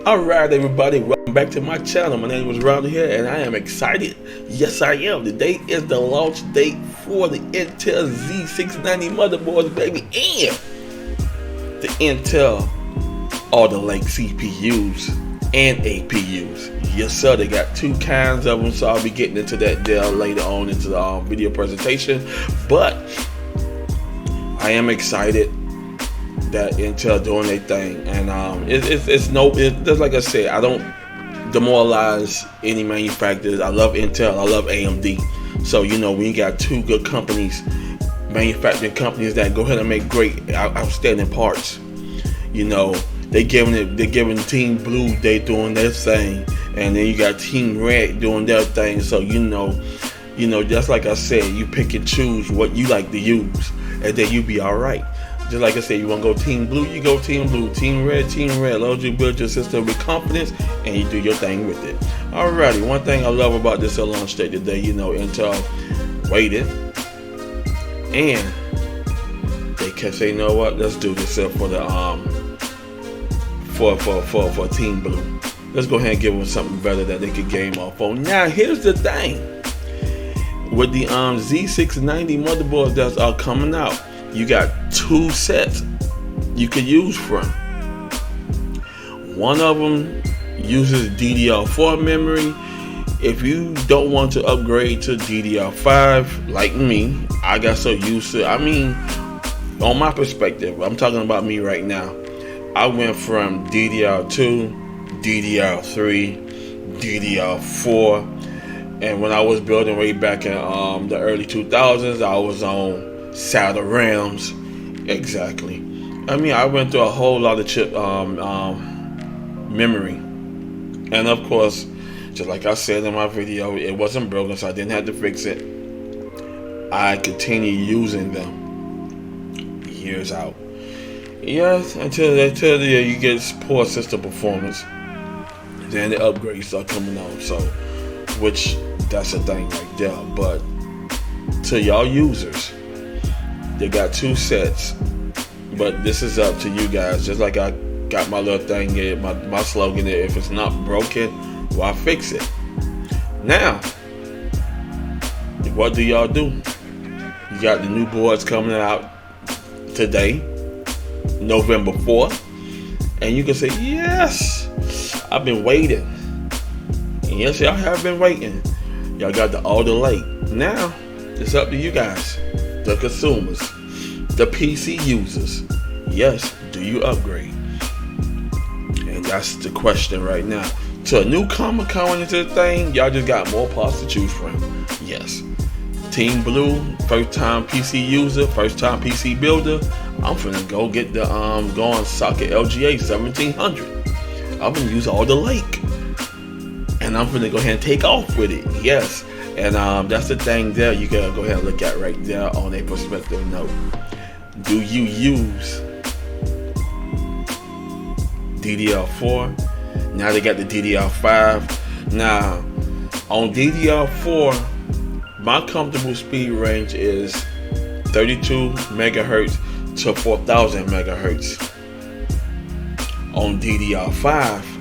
Alright everybody, welcome back to my channel. My name is Router here and I am excited. Yes I am. Today is the launch date for the Intel Z690 motherboards, baby, and the Intel Alder Lake CPUs and APUs. Yes sir, they got two kinds of them, so I'll be getting into that there later on into the video presentation. But I am excited that Intel doing their thing, and it's just like I said, I don't demoralize any manufacturers. I love Intel, I love AMD. So you know, we got two good companies, manufacturing companies that go ahead and make great, outstanding parts. You know, they're giving Team Blue, they doing their thing, and then you got Team Red doing their thing. So you know, just like I said, you pick and choose what you like to use, and then you be all right. Just like I said, you want to go Team Blue, you go Team Blue. Team Red. Let you build your system with confidence, and you do your thing with it. Alrighty, one thing I love about this launch date today, you know, Intel waited, and they can say, you know what, let's do this for the for Team Blue. Let's go ahead and give them something better that they could game off on. Now, here's the thing with the Z690 motherboards that are coming out. You got two sets you could use from. One of them uses DDR4 memory. If you don't want to upgrade to DDR5 like me, I got so used to, I mean, on my perspective, I'm talking about me right now, I went from DDR2, DDR3, DDR4, and when I was building way back in the early 2000s, I was on Saddle Rams. Exactly. I mean, I went through a whole lot of chip memory, and of course, just like I said in my video, it wasn't broken, so I didn't have to fix it. I continued using them years out. Yes, until you get poor system performance, then the upgrades start coming on. So, which that's a thing right there. But to y'all users, they got two sets, but this is up to you guys. Just like I got my little thing here, my slogan there, if it's not broken, why fix it? Now, what do y'all do? You got the new boards coming out today, November 4th, and you can say, yes, I've been waiting. And yes, y'all have been waiting. Y'all got the Alder Lake. Now, it's up to you guys, the consumers, the PC users. Yes, do you upgrade? And that's the question right now. To a newcomer coming into the thing, y'all just got more parts to choose from. Yes. Team Blue, first time PC user, first time PC builder, I'm finna go get the go on socket LGA 1700. I'm gonna use Alder Lake, and I'm finna go ahead and take off with it. Yes. And that's the thing there you gotta go ahead and look at right there on a perspective note. Do you use DDR4? Now they got the DDR5. Now on DDR4, my comfortable speed range is 32 megahertz to 4000 megahertz. On DDR5,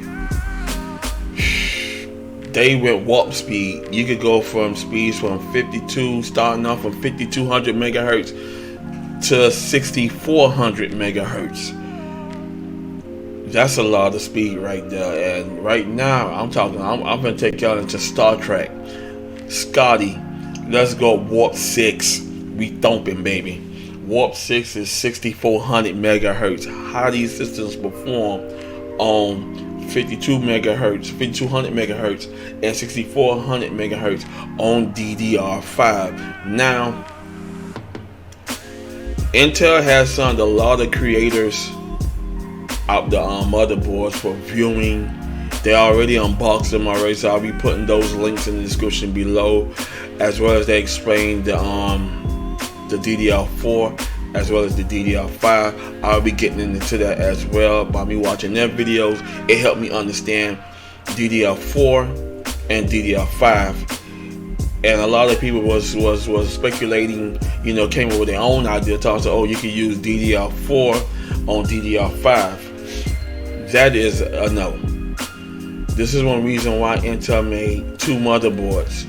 they went warp speed. You could go from speeds from 52, starting off from 5200 megahertz to 6400 megahertz. That's a lot of speed right there. And right now, I'm gonna take y'all into Star Trek. Scotty, let's go warp 6. We thumping, baby. Warp 6 is 6400 megahertz. How these systems perform on 52 megahertz, 5200 megahertz, and 6400 megahertz on DDR5. Now, Intel has signed a lot of creators out the motherboards for viewing. They already unboxed them already, so I'll be putting those links in the description below, as well as they explain the DDR4 as well as the DDR5. I'll be getting into that as well. By me watching their videos, it helped me understand DDR4 and DDR5. And a lot of people was speculating, you know, came up with their own idea, talking, oh, you can use DDR4 on DDR5. That is a no. This is one reason why Intel made two motherboards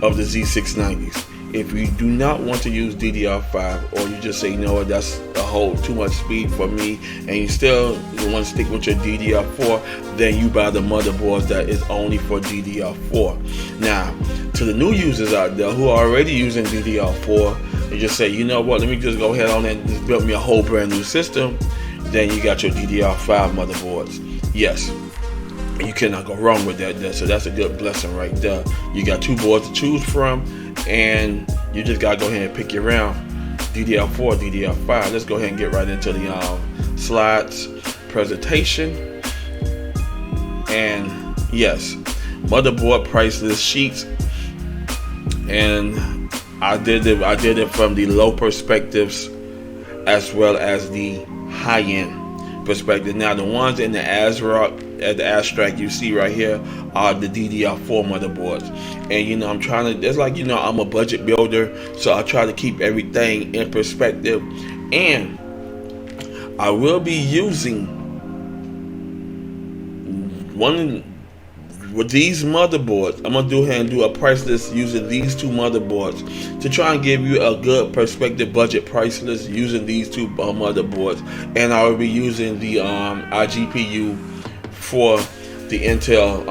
of the Z690s. If you do not want to use DDR5, or you just say, you know what, that's a whole too much speed for me, and you still want to stick with your DDR4, then you buy the motherboards that is only for DDR4. Now, to the new users out there who are already using DDR4, you just say, you know what, let me just go ahead on and just build me a whole brand new system. Then you got your DDR5 motherboards. Yes, you cannot go wrong with that. So that's a good blessing right there. You got two boards to choose from, and you just gotta go ahead and pick your round. DDR4, DDR5. Let's go ahead and get right into the slides presentation. And yes, motherboard price list sheets. And I did it from the low perspectives as well as the high end perspective. Now the ones in the Asrock at the Asrock you see right here are the DDR4 motherboards. And you know, I'm trying to, it's like, you know, I'm a budget builder, so I try to keep everything in perspective. And I will be using with these motherboards. I'm gonna do ahead and do a price list using these two motherboards to try and give you a good perspective budget price list using these two motherboards. And I will be using the iGPU for the Intel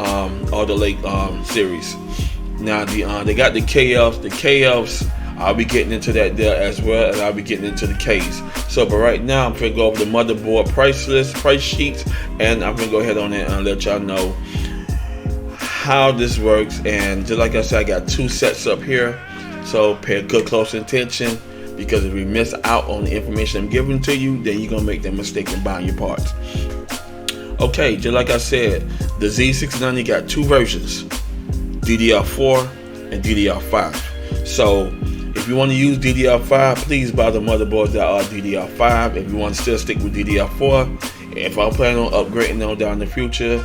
Alder Lake series. Now they got the KFs. The KFs, I'll be getting into that there as well, and I'll be getting into the Ks. So, but right now I'm gonna go over the motherboard price list, price sheets, and I'm gonna go ahead on it and let y'all know how this works. And just like I said, I got two sets up here, so pay good close attention, because if you miss out on the information I'm giving to you, then you're gonna make that mistake in buying your parts. Okay, just like I said, the Z690 got two versions, DDR4 and DDR5. So if you want to use DDR5, please buy the motherboards that are DDR5. If you want to still stick with DDR4, if I'm planning on upgrading them down in the future,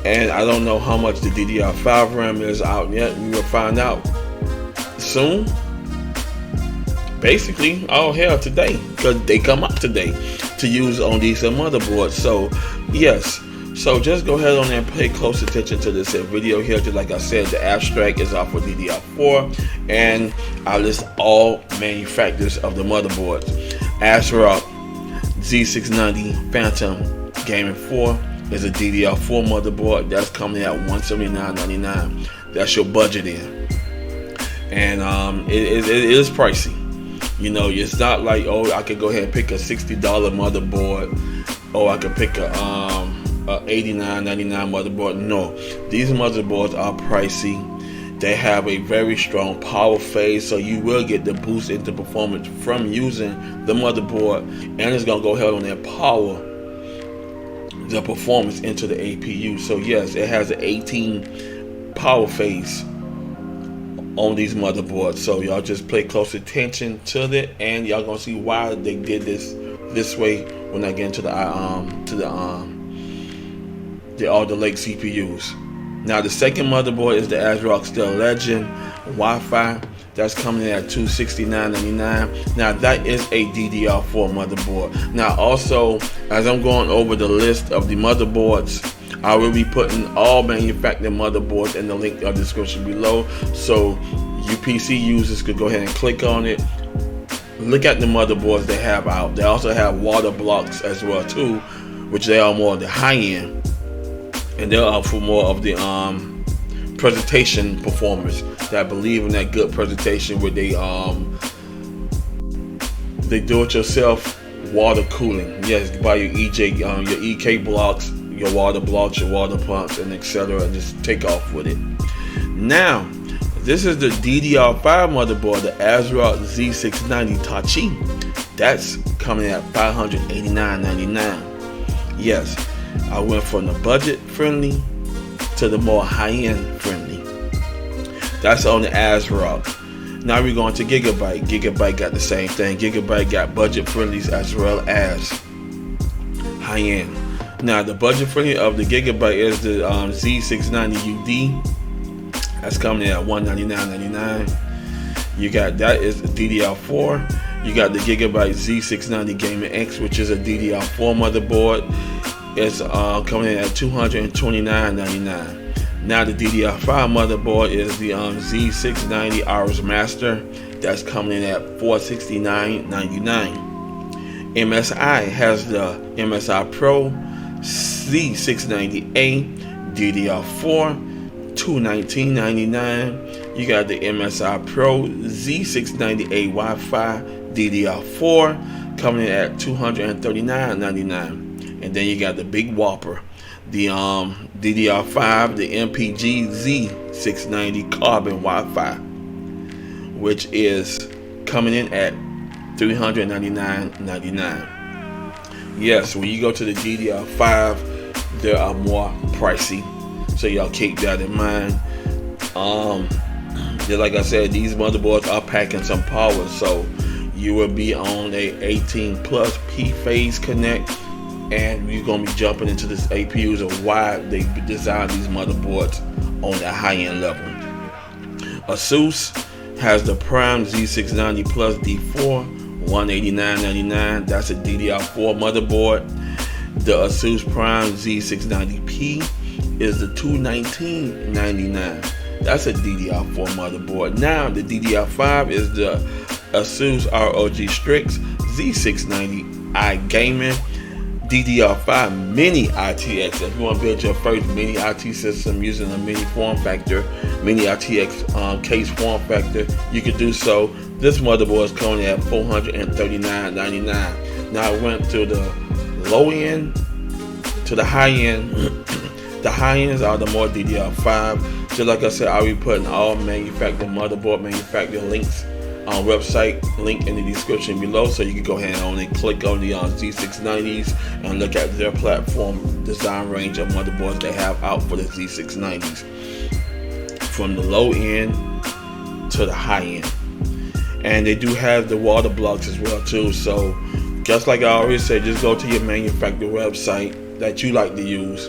and I don't know how much the DDR5 RAM is out yet, we will find out soon. Basically, all hell today, because they come out today to use on these motherboards. So yes, so just go ahead on and pay close attention to this video here. Just like I said, the abstract is out for DDR4, and I list all manufacturers of the motherboards. Asrock Z690 Phantom Gaming 4 is a DDR4 motherboard that's coming at $179.99. That's your budget in, and it is pricey. You know, it's not like, oh, I could go ahead and pick a $60 motherboard, or I could pick a $89.99 motherboard. No, these motherboards are pricey. They have a very strong power phase, so you will get the boost into performance from using the motherboard, and it's gonna go ahead on that power the performance into the APU. So yes, it has an 18 power phase on these motherboards. So y'all just pay close attention to it, and y'all gonna see why they did this way when I get into the Alder Lake CPUs. Now the second motherboard is the Asrock Steel Legend Wi-Fi. That's coming at $269.99. Now that is a DDR4 motherboard. Now also, as I'm going over the list of the motherboards, I will be putting all manufactured motherboards in the link of the description below, so you PC users could go ahead and click on it, look at the motherboards they have out. They also have water blocks as well too, which they are more of the high end, and they're up for more of the presentation performance that believe in that good presentation with they do-it-yourself water cooling. Yes, buy your your EK blocks, your water blocks, your water pumps, and etc., and just take off with it. Now, this is the DDR5 motherboard, the Asrock Z690 Tachi. That's coming at $589.99. Yes, I went from the budget friendly to the more high-end friendly. That's on the Asrock. Now we're going to Gigabyte. Gigabyte got the same thing. Gigabyte got budget friendlies as well as high-end. Now the budget friendly of the Gigabyte is the Z690 UD. That's coming in at $199.99. You got that is the DDR4. You got the Gigabyte Z690 Gaming X, which is a DDR4 motherboard. is coming in at $229.99. Now the DDR5 motherboard is the Z690 Hours Master. That's coming in at $469.99. MSI has the MSI Pro Z690A DDR4, $219.99. You got the MSI Pro Z690A Wi-Fi DDR4 coming in at $239.99. And then you got the big whopper, the DDR5, the MPG Z690 Carbon Wi-Fi, which is coming in at $399.99. Yes, when you go to the DDR5, they are more pricey, so y'all keep that in mind. Just like I said, these motherboards are packing some power, so you will be on a 18 plus P-phase connect, and you're gonna be jumping into this APUs of why they designed these motherboards on the high-end level. Asus has the Prime Z690 Plus D4, $189.99. That's a DDR4 motherboard. The Asus Prime Z690P is the $219.99. That's a DDR4 motherboard. Now the DDR5 is the Asus ROG Strix Z690i Gaming DDR5 Mini ITX. If you want to build your first mini IT system using a mini form factor, mini ITX case form factor, you can do so. This motherboard is coming at $439.99. Now I went to the low end to the high end. The high ends are the more DDR5. Just like I said, I'll be putting all manufacturer motherboard manufacturer links on website link in the description below, so you can go ahead and only click on the Z690s and look at their platform design range of motherboards they have out for the Z690s, from the low end to the high end. And they do have the water blocks as well too. So just like I already said, just go to your manufacturer website that you like to use,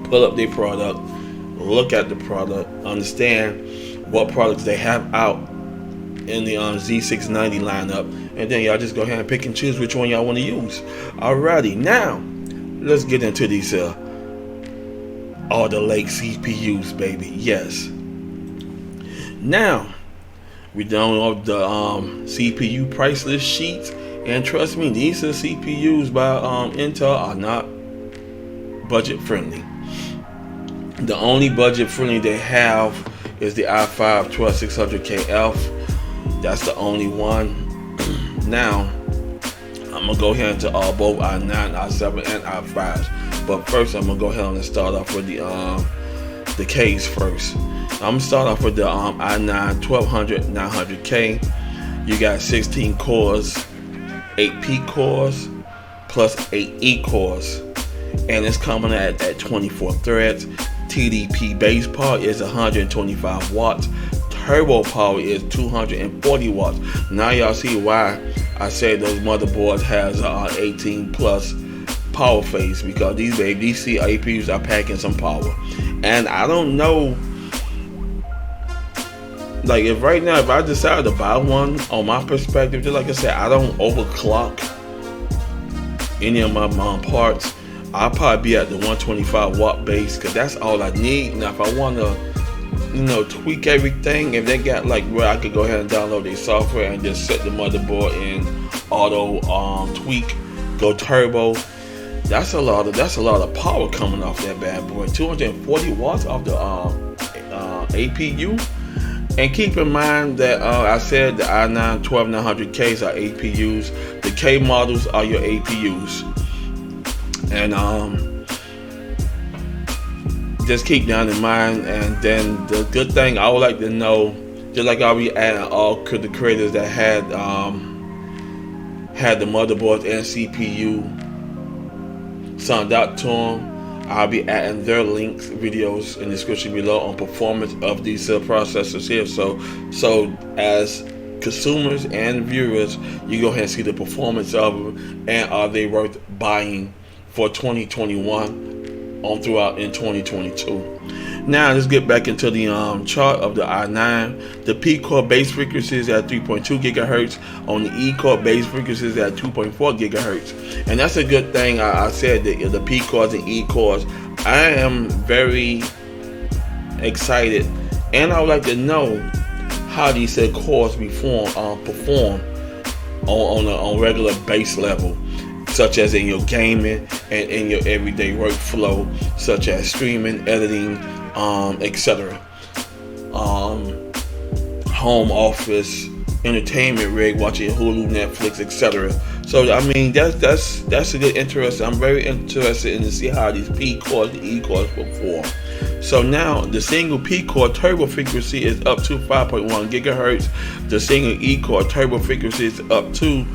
pull up their product, look at the product, understand what products they have out in the Z690 lineup, and then y'all just go ahead and pick and choose which one y'all want to use. Alrighty, now let's get into these Alder Lake CPUs, baby. Yes. Now we download the CPU price list sheets, and trust me, these are CPUs by Intel are not budget friendly. The only budget friendly they have is the i5 12600KF. That's the only one. Now I'm gonna go ahead into both i9, i7, and i5s. But first, I'm gonna go ahead and start off with the K's first. I'm gonna start off with the i9 1200 900K. You got 16 cores, 8 P cores, plus 8 E cores, and it's coming at 24 threads. TDP base power is 125 watts. Turbo power is 240 watts. Now y'all see why I say those motherboards has 18 plus power phase, because these APUs are packing some power. And I don't know, like, if right now, if I decided to buy one, on my perspective, just like I said, I don't overclock any of my parts. I'll probably be at the 125 watt base, because that's all I need. Now if I want to, tweak everything, if they got like where I could go ahead and download their software and just set the motherboard in auto tweak, go turbo, that's a lot of power coming off that bad boy. 240 watts off the APU. And keep in mind that I said the i9 12900Ks are APUs. The K models are your APUs. And just keep that in mind. And then the good thing I would like to know, just like I'll be adding all the creators that had the motherboards and CPU signed out to them, I'll be adding their links, videos in the description below on performance of these processors here. So as consumers and viewers, you go ahead and see the performance of them, and are they worth buying for 2021 on throughout in 2022. Now let's get back into the chart of the i9. The P core base frequency is at 3.2 gigahertz. On the E core base frequency is at 2.4 gigahertz, and that's a good thing. I said that the P cores and E cores. I am very excited, and I would like to know how these said cores perform on regular base level, such as in your gaming and in your everyday workflow, such as streaming, editing, etc. Home office, entertainment rig, watching Hulu, Netflix, etc. So I mean that's a good interest. I'm very interested in to see how these P cores, the E cores perform. So now the single P core turbo frequency is up to 5.1 gigahertz. The single E core turbo frequency is up to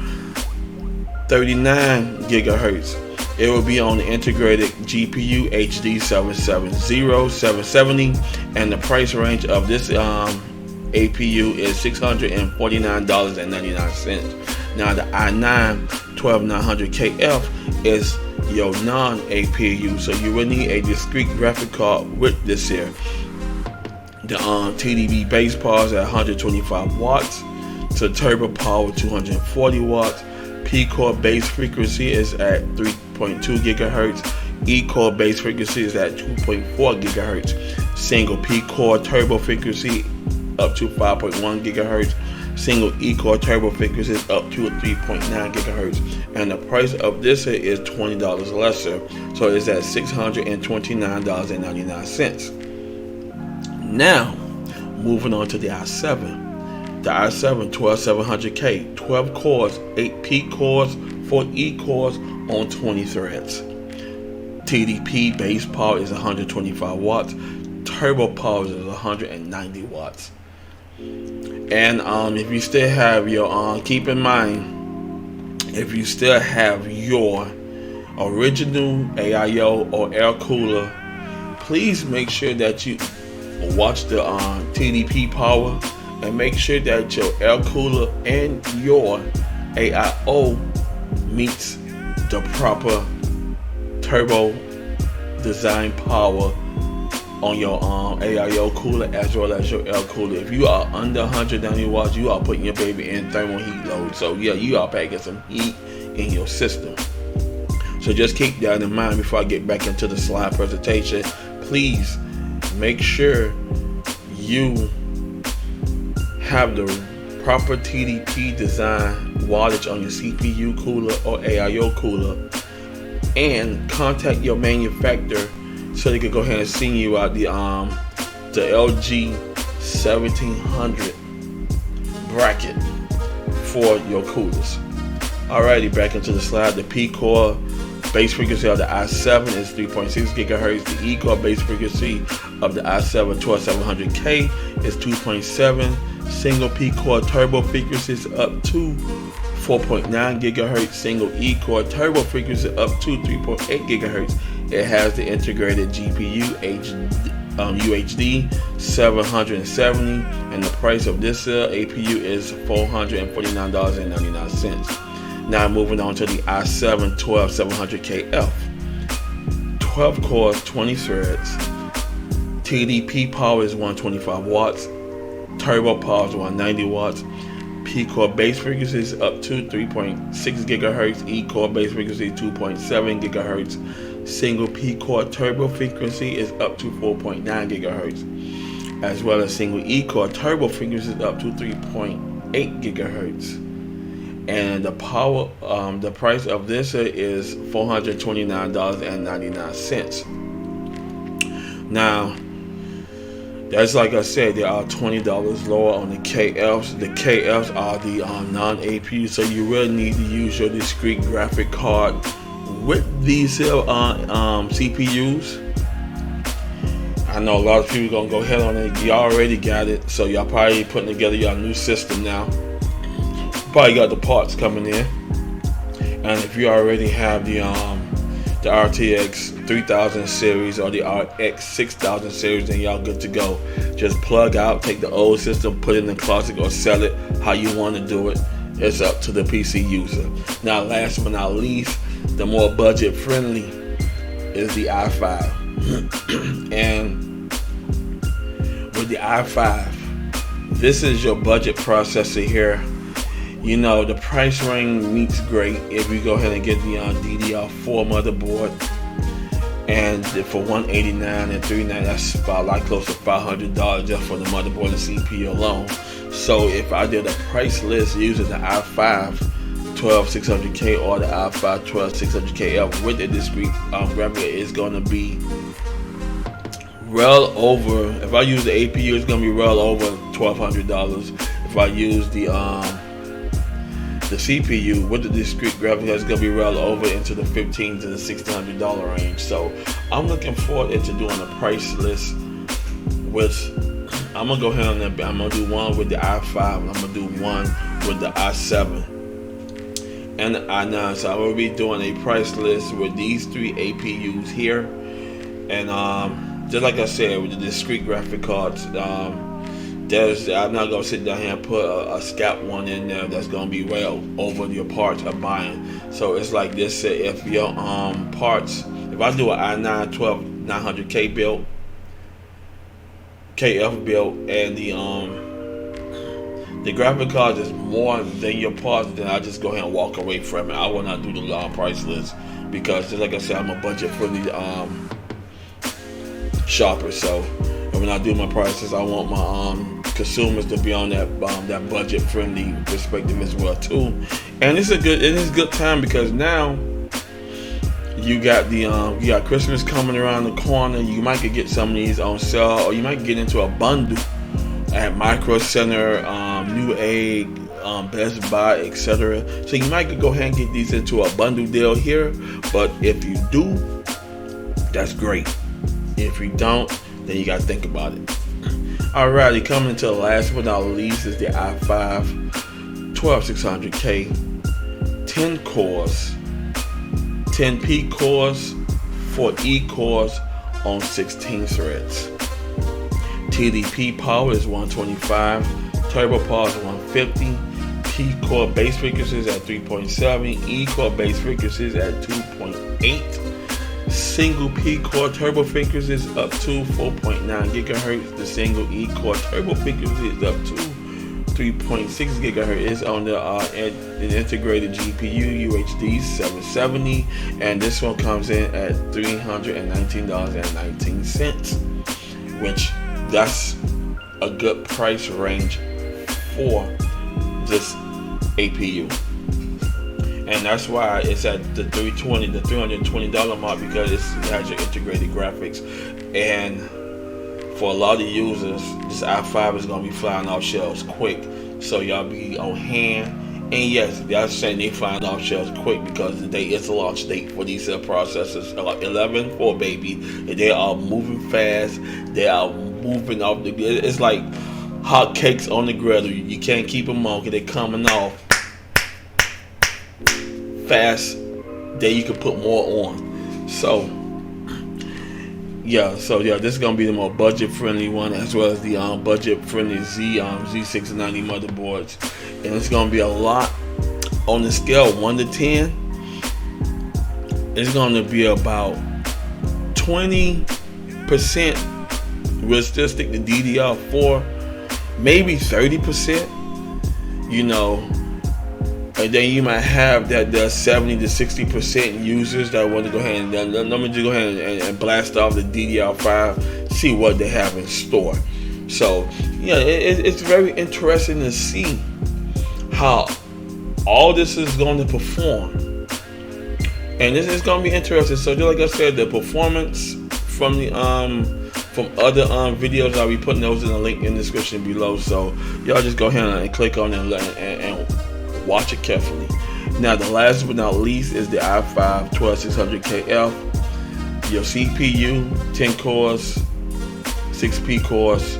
39 gigahertz. It will be on the integrated GPU HD 770, 770, and the price range of this APU is $649.99. Now the i9 12900KF is your non-APU, so you will need a discrete graphic card with this here. The TDP base power is at 125 watts, to turbo power 240 watts. P core base frequency is at 3.2 gigahertz. E core base frequency is at 2.4 gigahertz. Single P core turbo frequency up to 5.1 gigahertz. Single E core turbo frequency is up to 3.9 gigahertz, and the price of this is $20 lesser, so it's at $629.99. Now, moving on to the i7. The i7 12700K, 12 cores, 8 P cores, 4 E cores on 20 threads. TDP base power is 125 watts. Turbo power is 190 watts. And if you still have your, keep in mind, if you still have your original AIO or air cooler, please make sure that you watch the TDP power, and make sure that your air cooler and your AIO meets the proper turbo design power on your AIO cooler as well as your air cooler. If you are under 190 watts, you are putting your baby in thermal heat load. So yeah, you are packing some heat in your system. So just keep that in mind before I get back into the slide presentation. Please make sure you have the proper TDP design wattage on your CPU cooler or AIO cooler, and contact your manufacturer so they can go ahead and send you out the LG 1700 bracket for your coolers. Alrighty, back into the slide. The P core base frequency of the i7 is 3.6 gigahertz. The E core base frequency of the i7 12700K is 2.7. Single P core turbo frequency is up to 4.9 gigahertz. Single E core turbo frequency up to 3.8 gigahertz. It has the integrated GPU UHD 770, and the price of this APU is $449.99. Now moving on to the i7 12700KF. 12 cores, 20 threads. TDP power is 125 watts. Turbo power is 190 watts. P core base frequency is up to 3.6 gigahertz. E core base frequency 2.7 gigahertz. Single P core turbo frequency is up to 4.9 gigahertz, as well as single E core turbo frequency is up to 3.8 gigahertz. And the power, the price of this is $429.99. Now, that's like I said, they are $20 lower on the KFs. The KFs are the non-APU, so you really need to use your discrete graphic card with these CPUs. I know a lot of people gonna go ahead on it. You already got it, so y'all probably putting together your new system now. Probably got the parts coming in, and if you already have the RTX 3000 series or the RX 6000 series, then y'all good to go. Just plug out, take the old system, put it in the closet, or sell it. How you want to do it, it's up to the PC user. Now, last but not least, the more budget friendly is the i5. And with the i5. This is your budget processor here. You know, the price range meets great if you go ahead and get the DDR4 motherboard. And for $189 and $399, that's about like close to $500 just for the motherboard and CPU alone. So if I did a price list using the i5 12600K or the i5 12600KF with a discrete graphic, it's going to be well over, if I use the APU, it's going to be well over $1,200. If I use the CPU with the discrete graphics, it's going to be well over into the $1,500 to the $1,600 range. So I'm looking forward to doing a price list with, I'm going to go ahead and I'm going to do one with the i5 and I'm going to do one with the i7 and the i9. So I'm going to be doing a price list with these three APUs here. And just like I said, with the discrete graphic cards, I'm not gonna sit down here and put a scalp one in there that's gonna be well over your parts of buying. So it's like this: if your parts, if I do an i9 12900K build, KF build, and the graphic card is more than your parts, then I just go ahead and walk away from it. I will not do the price list because, just like I said, I'm a budget friendly shopper. So when I do my prices, I want my consumers to be on that budget friendly perspective as well too. And it is good time because now you got you got Christmas coming around the corner. You might could get some of these on sale, or you might get into a bundle at Micro Center, Newegg, Best Buy, etc. So you might could go ahead and get these into a bundle deal here. But if you do, that's great. If you don't, then you gotta think about it. Alrighty, coming to the last but not least is the i5 12600K, 10 cores, 10 P cores, 4 E cores on 16 threads. TDP power is 125, turbo power is 150, P core base frequencies at 3.7, E core base frequencies at 2.8. Single P core turbo frequencies up to 4.9 gigahertz. The single E core turbo frequency is up to 3.6 gigahertz. It's on the integrated GPU UHD 770, and this one comes in at $319.19, which that's a good price range for this APU. And that's why it's at the $320 mark, because it has your integrated graphics. And for a lot of users, this i5 is going to be flying off shelves quick. So y'all be on hand. And yes, y'all saying they flying off shelves quick because the day is the launch date for these processors. 11.4 baby. And they are moving fast. They are moving off the. It's like hot cakes on the griddle. You can't keep them on because they're coming off fast, then you can put more on. So yeah, this is gonna be the more budget friendly one, as well as the budget friendly Z690 motherboards. And it's gonna be a lot on the scale 1 to 10. It's gonna be about 20% realistic to DDR4, maybe 30%, you know. And then you might have that 70 to 60% users that want to go ahead and let me just go ahead and blast off the DDR5, see what they have in store. So yeah, it's very interesting to see how all this is going to perform, and this is going to be interesting. So just like I said, the performance from the from other videos, I'll be putting those in the link in the description below. So y'all just go ahead and click on it and watch it carefully. Now, the last but not least is the i5 12600KF. Your CPU, 10 cores, 6 P cores,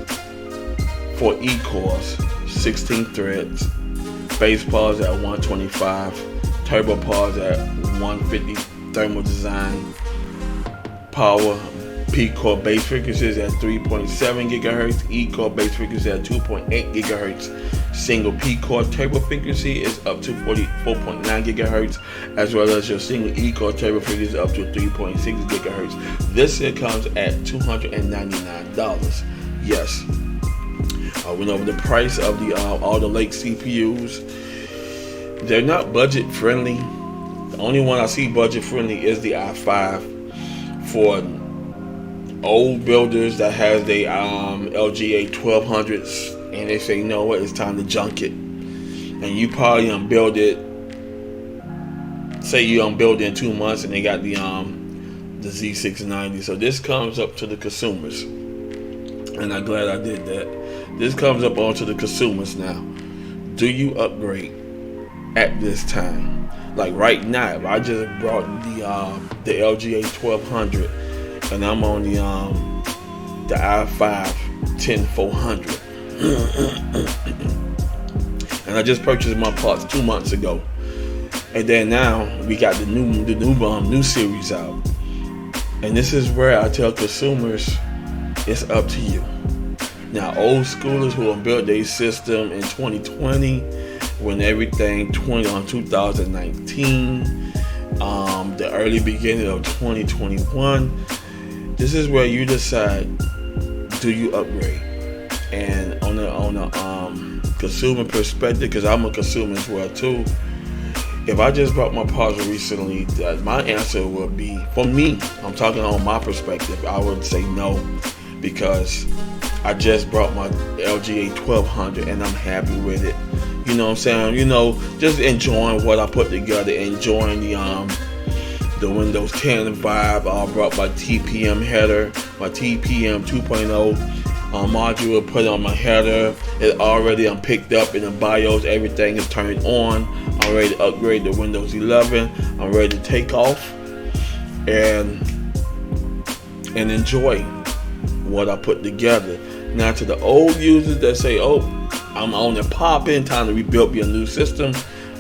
4 E cores, 16 threads. Base powers at 125, turbo powers at 150. Thermal design. Power. P core base frequencies at 3.7 gigahertz, E core base frequency at 2.8 gigahertz. Single P core turbo frequency is up to 44.9 gigahertz, as well as your single E core turbo frequency up to 3.6 gigahertz. This here comes at $299. Yes, I went over the price of the Alder Lake CPUs. They're not budget friendly. The only one I see budget friendly is the i5 for old builders that has the LGA 1200s, and they say, you know what, it's time to junk it. And you probably unbuild it. Say you unbuild it in 2 months, and they got the Z690. So this comes up to the consumers, and I'm glad I did that. This comes up onto the consumers now. Do you upgrade at this time? Like right now, if I just brought the LGA 1200, and I'm on the i5 10400, and I just purchased my parts 2 months ago, and then now we got the new series out, and this is where I tell consumers, it's up to you. Now, old schoolers who have built their system in 2020, when everything 2019, the early beginning of 2021, this is where you decide, do you upgrade? And on a consumer perspective, because I'm a consumer as well too, if I just bought my parts recently, my answer would be, for me, I'm talking on my perspective, I would say no, because I just brought my LGA 1200 and I'm happy with it. You know what I'm saying? You know, just enjoying what I put together, enjoying the Windows 10 vibe. I brought my TPM header, my TPM 2.0 module, put on my header. It already picked up in the BIOS. Everything is turned on. I'm ready to upgrade to Windows 11. I'm ready to take off and enjoy what I put together. Now, to the old users that say, oh, I'm on the pop-in, time to rebuild me a new system,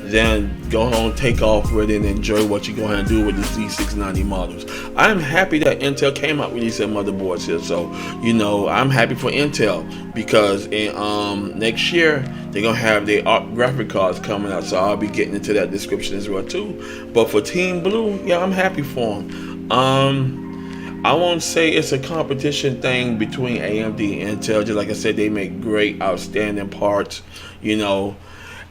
then go on, take off with it, and enjoy what you're going to do with the Z690 models. I'm happy that Intel came out with these motherboards here. So, you know, I'm happy for Intel, because in next year they're going to have their graphic cards coming out. So I'll be getting into that description as well too. But for Team Blue, yeah, I'm happy for them. I won't say it's a competition thing between AMD and Intel. Just like I said, they make great, outstanding parts. You know,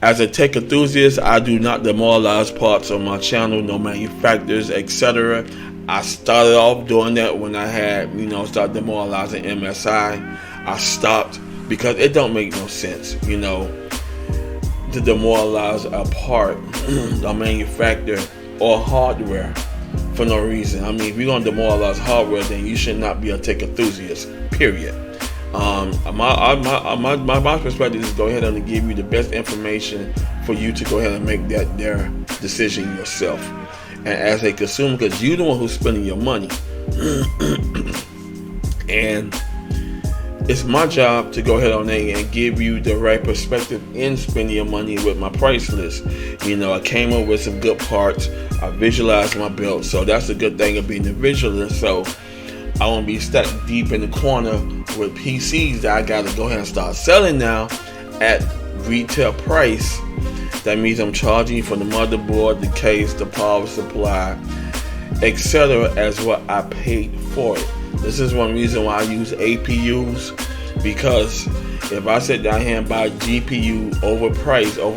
as a tech enthusiast, I do not demoralize parts on my channel, no manufacturers, etc. I started off doing that when I had, you know, started demoralizing MSI. I stopped because it don't make no sense, you know, to demoralize a part, a manufacturer, or hardware for no reason. I mean, if you're gonna demoralize hardware, then you should not be a tech enthusiast, period. My perspective is go ahead and give you the best information for you to go ahead and make their decision yourself. And as a consumer, because you're the one who's spending your money, and it's my job to go ahead on there and give you the right perspective in spending your money with my price list. You know, I came up with some good parts. I visualized my build, so that's the good thing of being a visualist. So I won't be stuck deep in the corner with PCs that I gotta go ahead and start selling now at retail price. That means I'm charging for the motherboard, the case, the power supply, etc. as what I paid for it. This is one reason why I use APUs, because if I sit down here and buy GPU over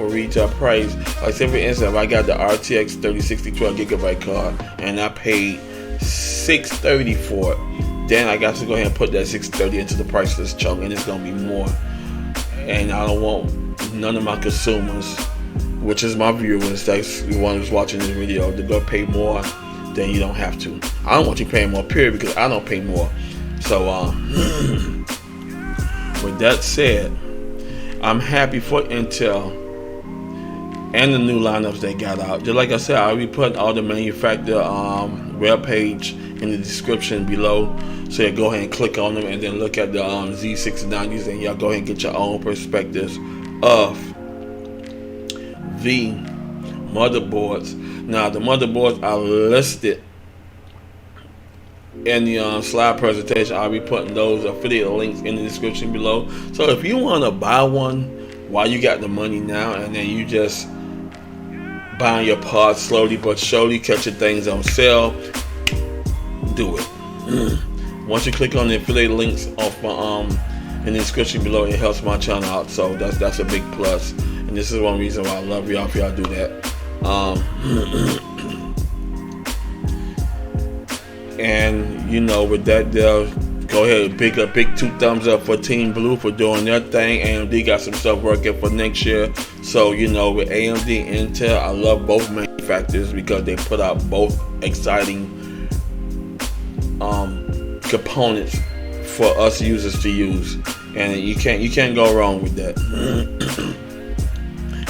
retail price, like say for instance, if I got the RTX 3060 12GB card and I paid $630 for it, then I got to go ahead and put that $630 into the priceless chunk, and it's gonna be more. And I don't want none of my consumers, which is my viewers, that's the one who's watching this video, to go pay more than you don't have to. I don't want you paying more, period, because I don't pay more. So with that said, I'm happy for Intel and the new lineups they got out. Just like I said, I'll be putting all the manufacturer web page in the description below, so you go ahead and click on them and then look at the Z690s, and y'all go ahead and get your own perspectives of the motherboards. Now, the motherboards are listed in the slide presentation. I'll be putting those affiliate links in the description below. So if you want to buy one while you got the money now, and then you just buying your parts slowly but surely, catching things on sale, do it. Once you click on the affiliate links off my in the description below. It helps my channel out, so that's a big plus. And this is one reason why I love y'all if y'all do that. And you know, with that there, go ahead, big 2 thumbs up for Team Blue for doing their thing. AMD got some stuff working for next year. So you know, with AMD and Intel, I love both manufacturers because they put out both exciting components for us users to use, and you can't go wrong with that.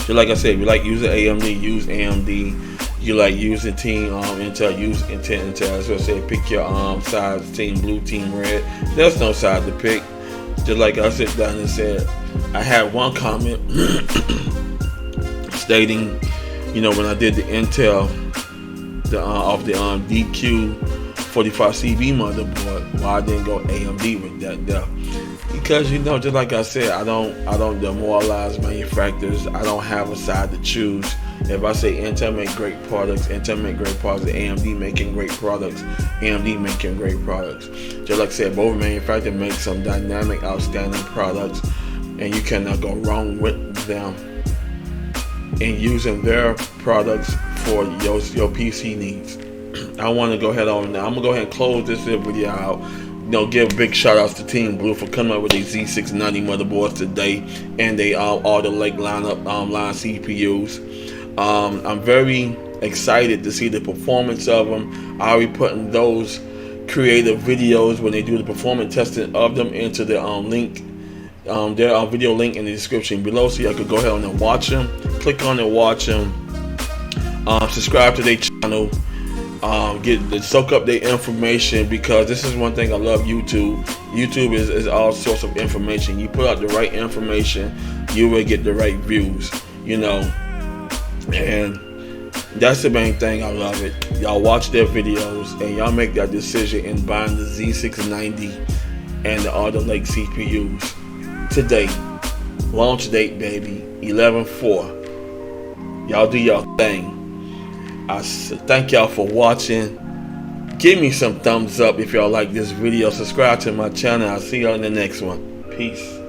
So like I said, if you like using AMD, use AMD. You like using Team Intel, use Intel. So I say pick your sides, Team Blue, Team Red. There's no side to pick. Just like I sit down and said, I had one comment stating, you know, when I did the Intel, off the DQ45CV motherboard, why I didn't go AMD with that there. Because, you know, just like I said, I don't demoralize manufacturers. I don't have a side to choose. If I say Intel make great products, Intel make great products. AMD making great products, AMD making great products. Just like I said, both manufacturers make some dynamic, outstanding products, and you cannot go wrong with them in using their products for your PC needs. I want to go ahead on now. I'm gonna go ahead and close this video out. You know, give big shout outs to Team Blue for coming up with these Z690 motherboards today, and they Alder Lake line CPUs. I'm very excited to see the performance of them. I'll be putting those creative videos when they do the performance testing of them into the link, their video link in the description below, so y'all could go ahead and watch them. Click on and watch them. Subscribe to their channel. Soak up their information, because this is one thing I love YouTube. YouTube is all sorts of information. You put out the right information, you will get the right views, you know, and that's the main thing. I love it. Y'all watch their videos and y'all make that decision in buying the Z690 and the Alder Lake CPUs today. Launch date, baby, 11/4. Y'all do y'all thing. I thank y'all for watching. Give me some thumbs up if y'all like this video. Subscribe to my channel. I'll see y'all in the next one. Peace.